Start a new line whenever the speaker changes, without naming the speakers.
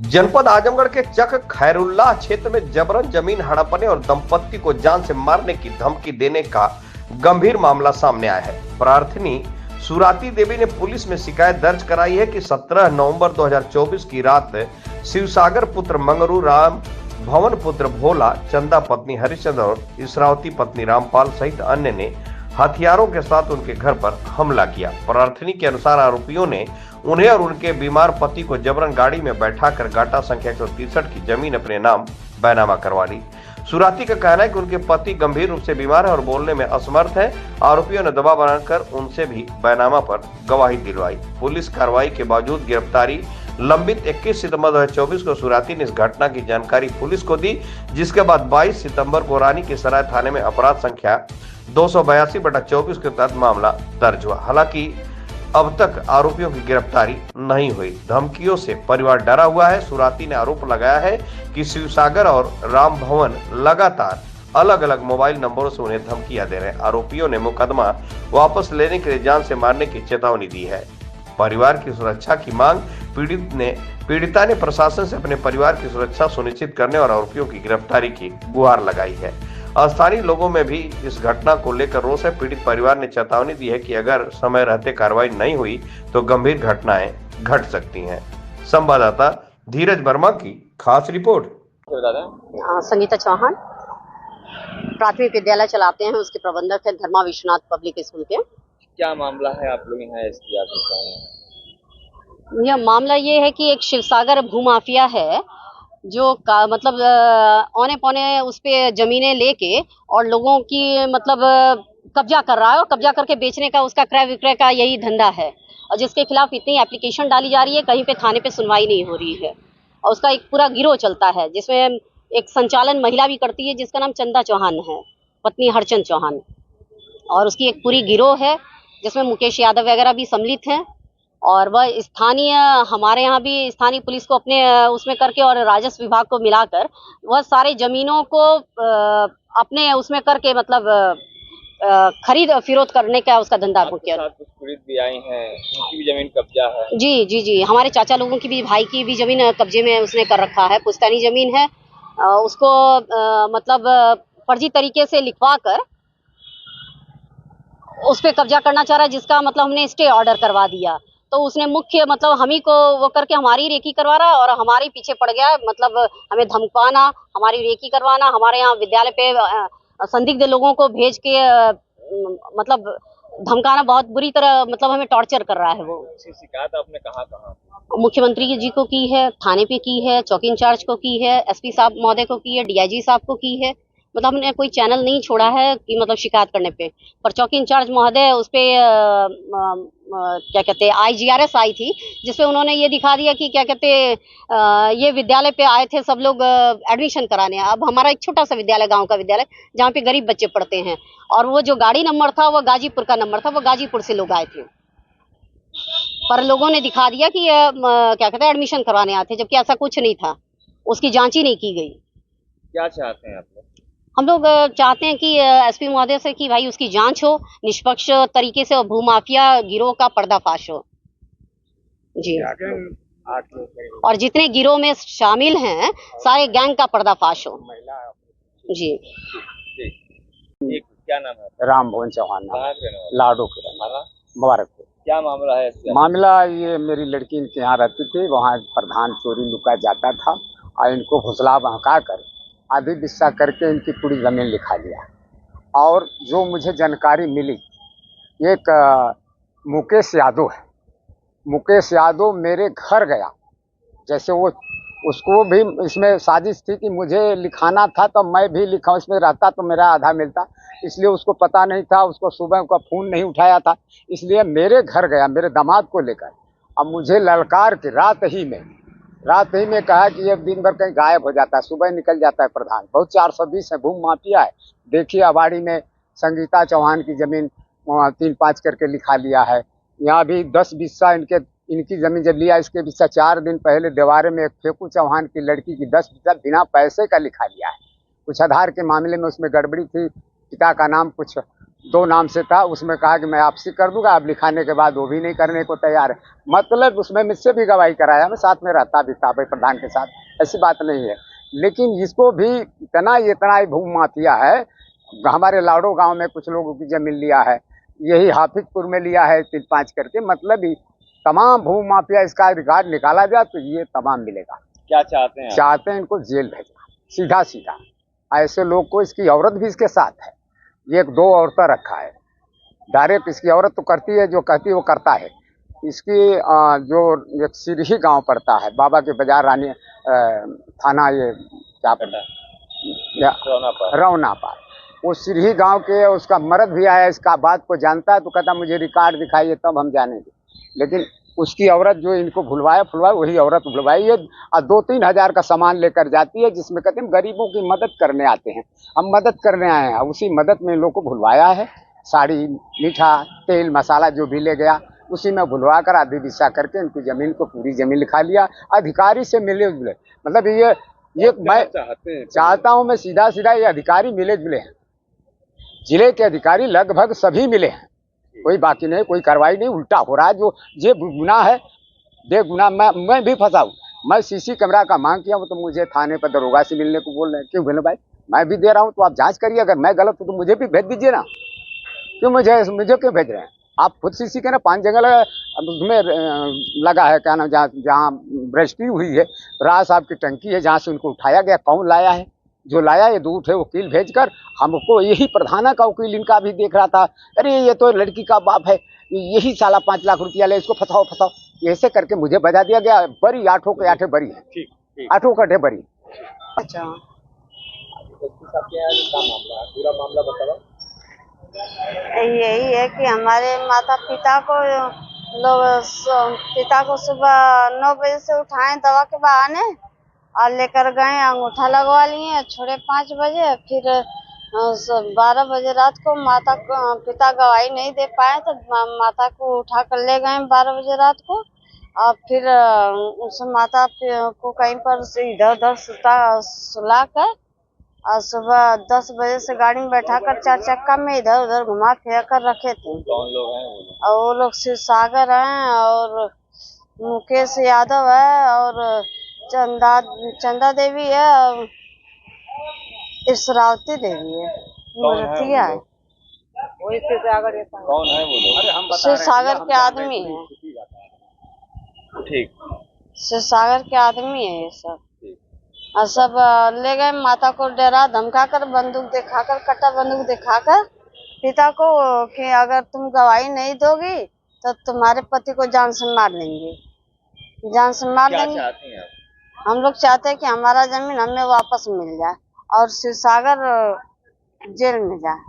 जनपद आजमगढ़ के चक खैरुल्लाह क्षेत्र में जबरन जमीन हड़पने और दंपत्ति को जान से मारने की धमकी देने का गंभीर मामला सामने आया है। प्रार्थनी सुराती देवी ने पुलिस में शिकायत दर्ज कराई है कि 17 नवंबर 2024 की रात शिवसागर पुत्र मंगरू, राम भवन पुत्र भोला, चंदा पत्नी हरिश्चंद्र और इसरावती पत्नी रामपाल सहित अन्य ने हथियारों के साथ उनके घर पर हमला किया। प्रार्थनी के अनुसार आरोपियों ने उन्हें और उनके बीमार पति को जबरन गाड़ी में बैठाकर गाटा संख्या 163 की जमीन अपने नाम बैनामा करवा ली। सुराती का कहना है कि उनके पति गंभीर रूप से बीमार है और बोलने में असमर्थ है। आरोपियों ने दबाव बनाकर उनसे भी बैनामा पर गवाही दिलवाई। पुलिस कार्रवाई के बावजूद गिरफ्तारी लंबित 21 सितंबर 2024 को सुराती ने इस घटना की जानकारी पुलिस को दी, जिसके बाद 22 सितंबर को रानी की सराय थाने में अपराध संख्या 282/24 के तहत मामला दर्ज हुआ। हालांकि अब तक आरोपियों की गिरफ्तारी नहीं हुई। धमकियों से परिवार डरा हुआ है। सुराती ने आरोप लगाया है कि शिवसागर और राम भवन लगातार अलग अलग मोबाइल नंबरों से उन्हें धमकियां दे रहे हैं। आरोपियों ने मुकदमा वापस लेने के लिए जान से मारने की चेतावनी दी है। परिवार की सुरक्षा की मांग पीड़िता ने प्रशासन से अपने परिवार की सुरक्षा सुनिश्चित करने और आरोपियों की गिरफ्तारी की गुहार लगाई है। स्थानीय लोगों में भी इस घटना को लेकर रोष है। पीड़ित परिवार ने चेतावनी दी है कि अगर समय रहते कार्रवाई नहीं हुई तो गंभीर घटनाएं घट सकती हैं। संवाददाता धीरज वर्मा की खास रिपोर्ट।
संगीता चौहान प्राथमिक विद्यालय चलाते हैं, उसके प्रबंधक है धर्मा विश्वनाथ पब्लिक स्कूल के।
क्या मामला है आप लोग यहाँ एसपी ऑफिस आए हैं?
यह मामला ये है कि एक शिवसागर भूमाफिया है जो मतलब औने पौने उस पे जमीनें लेके और लोगों की मतलब कब्जा कर रहा है और कब्जा करके बेचने का उसका क्रय विक्रय का यही धंधा है। और जिसके खिलाफ इतनी एप्लीकेशन डाली जा रही है, कहीं पे थाने पे सुनवाई नहीं हो रही है। और उसका एक पूरा गिरोह चलता है जिसमें एक संचालन महिला भी करती है जिसका नाम चंदा चौहान है, पत्नी हरचंद चौहान। और उसकी एक पूरी गिरोह है जिसमें मुकेश यादव वगैरह भी सम्मिलित हैं। और वह स्थानीय हमारे यहाँ भी स्थानीय पुलिस को अपने उसमें करके और राजस्व विभाग को मिलाकर वह सारे जमीनों को अपने उसमें करके मतलब खरीद फिरोख्त करने का उसका धंधा मुख्य।
कुछ पीड़ित भी आए हैं, उनकी भी जमीन कब्जा है।
जी जी जी, हमारे चाचा लोगों की भी, भाई की भी जमीन कब्जे में उसने कर रखा है। पुश्तैनी जमीन है, उसको मतलब फर्जी तरीके से लिखवा कर उस पे कब्जा करना चाह रहा है, जिसका मतलब हमने स्टे ऑर्डर करवा दिया। तो उसने मुख्य मतलब हम ही को वो करके हमारी रेकी करवा रहा है और हमारे पीछे पड़ गया, मतलब हमें धमकाना, हमारी रेकी करवाना, हमारे यहाँ विद्यालय पे संदिग्ध लोगों को भेज के मतलब धमकाना, बहुत बुरी तरह मतलब हमें टॉर्चर कर रहा है। वो
शिकायत आपने कहाँ
मुख्यमंत्री जी को की है, थाने पे की है, चौकी इंचार्ज को की है, एसपी साहब महोदय को की है, डीआईजी साहब को की है। मतलब हमने कोई चैनल नहीं छोड़ा है कि मतलब शिकायत करने पे। पर चौकी इंचार्ज महोदय उस पे क्या कहते हैं IGRS आई थी, जिसपे उन्होंने ये दिखा दिया कि क्या कहते ये विद्यालय पे आए थे सब लोग एडमिशन कराने। अब हमारा एक छोटा सा विद्यालय, गांव का विद्यालय जहाँ पे गरीब बच्चे पढ़ते हैं, और वो जो गाड़ी नंबर था वो गाजीपुर का नंबर था, वो गाजीपुर से लोग आए थे। पर लोगों ने दिखा दिया कि क्या कहते हैं एडमिशन करवाने आते, जबकि ऐसा कुछ नहीं था। उसकी जांच ही नहीं की गई।
क्या चाहते हैं आप लोग?
हम लोग चाहते हैं कि एसपी महोदय से कि भाई उसकी जांच हो निष्पक्ष तरीके से और भूमाफिया गिरोह का पर्दाफाश हो। जी,
8 लोग
और जितने गिरोह में शामिल हैं सारे गैंग का पर्दाफाश हो। जी,
क्या नाम है?
राम भवन चौहान नाम,
कहाँ के रहने वाले?
लाडो के रहने वाले, मुबारकपुर।
क्या मामला है?
मामला ये, मेरी लड़की इनके यहाँ रहती थी, वहाँ प्रधान चोरी लुका जाता था और इनको घुसला बहका कर आधी बिस्सा करके इनकी पूरी जमीन लिखा लिया। और जो मुझे जानकारी मिली, एक मुकेश यादव है, मुकेश यादव मेरे घर गया। जैसे वो, उसको भी इसमें साजिश थी कि मुझे लिखाना था तो मैं भी लिखा, इसमें रहता तो मेरा आधा मिलता, इसलिए उसको पता नहीं था। उसको सुबह का फ़ोन नहीं उठाया था, इसलिए मेरे घर गया मेरे दामाद को लेकर। अब मुझे ललकार के रात ही में कहा कि ये दिन भर कहीं गायब हो जाता है, सुबह निकल जाता है प्रधान। बहुत 420 है, भूमि माफिया है। देखिए अबाड़ी में संगीता चौहान की जमीन 3-5 करके लिखा लिया है। यहाँ भी 10 बिस्सा इनकी जमीन जब लिया, इसके बिस्सा 4 दिन पहले देवारे में एक फेकू चौहान की लड़की की 10 बिस्सा बिना पैसे का लिखा लिया है। कुछ आधार के मामले में उसमें गड़बड़ी थी, पिता का नाम कुछ 2 नाम से था, उसमें कहा कि मैं आपसी कर दूंगा। अब लिखाने के बाद वो भी नहीं करने को तैयार है। मतलब उसमें मुझसे भी गवाही कराया, मैं साथ में रहता भी था भाई प्रधान के साथ, ऐसी बात नहीं है। लेकिन इसको भी इतना ही भूमि माफिया है। हमारे लाड़ो गांव में कुछ लोगों की जमीन लिया है, यही हाफिजपुर में लिया है 3-5 करके। मतलब ही तमाम भूमि माफिया, इसका रिकॉर्ड निकाला जाए तो ये तमाम मिलेगा।
क्या चाहते हैं आप?
चाहते हैं इनको जेल भेजना, सीधा सीधा। ऐसे लोग को, इसकी औरत भी इसके साथ है, ये 2 औरतें रखा है। डायरेक्ट इसकी औरत तो करती है, जो कहती है वो करता है। इसकी जो एक सिरही गांव पड़ता है, बाबा के बाजार रानी थाना, ये क्या पड़ता रौना पार, वो सिरही गांव के, उसका मर्द भी आया, इसका बात को जानता है तो कहता मुझे रिकॉर्ड दिखाइए तब हम जानेंगे। लेकिन उसकी औरत जो इनको भुलवाया वही औरत भुलवाई है, और 2-3 हज़ार का सामान लेकर जाती है, जिसमें कहते हैं गरीबों की मदद करने आते हैं, हम मदद करने आए हैं। उसी मदद में इन लोग को भुलवाया है। साड़ी, मीठा, तेल, मसाला जो भी ले गया, उसी में भुलवा कर आधी दिशा करके इनकी जमीन को, पूरी जमीन लिखा लिया। अधिकारी से मिले जुले, मतलब ये मैं चाहता हूँ, मैं सीधा ये अधिकारी मिले जुले हैं। जिले के अधिकारी लगभग सभी मिले हैं, कोई बाकी नहीं, कोई कार्रवाई नहीं। उल्टा हो रहा है, जो ये गुनाह है, बेगुनाह मैं भी फंसा हूँ। मैं सीसी कैमरा का मांग किया हूँ तो मुझे थाने पर दरोगा से मिलने को बोल रहे हैं। क्यों बोले भाई, मैं भी दे रहा हूँ तो आप जांच करिए, अगर मैं गलत हूँ तो मुझे भी भेज दीजिए ना। क्यों मुझे क्यों भेज रहे हैं? आप खुद सीसी कैमरा 5 जगह उसमें लगा है, क्या नाम, जहाँ रजिस्ट्री हुई है, राज साहब की टंकी है, जहाँ से उनको उठाया गया, कौन लाया है? जो लाया, ये 2 थे वकील भेजकर हमको, यही प्रधाना का वकील इनका भी देख रहा था, अरे ये तो लड़की का बाप है, यही साला 5 लाख रुपया ले, इसको फंसाओ। ऐसे करके मुझे बजा दिया गया। बरी 8 के 8 बरी है, 8 के 8 बरी।
अच्छा,
पूरा मामला बताओ।
यही है कि हमारे माता पिता को सुबह 9 बजे से उठाए दवा के बहाने और लेकर गए, अंगूठा लगवा लिए, छोड़े 5 बजे। फिर 12 बजे रात को पिता गवाही नहीं दे पाए तो माता को उठा कर ले गए 12 बजे रात को। और फिर उस माता को कहीं पर से इधर उधर सुला कर और सुबह 10 बजे से गाड़ी में बैठाकर 4 चक्का में इधर उधर घुमा फिरा कर रखे थे।
कौन लोग हैं वो लोग?
और वो लोग शिव सागर हैं, और मुकेश यादव है, और चंदा देवी है, और इसरावती देवी है, मूर्तिया है।
कौन है वो लोग?
शिव सागर के आदमी है,
ठीक।
शिव सागर के आदमी है ये सब। और सब ले गए माता को, डरा धमका कर, बंदूक दिखाकर, कट्टा बंदूक दिखाकर पिता को कि अगर तुम गवाही नहीं दोगी तो तुम्हारे पति को जान से मार लेंगे, जान से मार
क्या
देंगे।
चाहते हैं आप?
हम लोग चाहते हैं कि हमारा जमीन हमें वापस मिल जाए और शिव सागर जेल में जाए।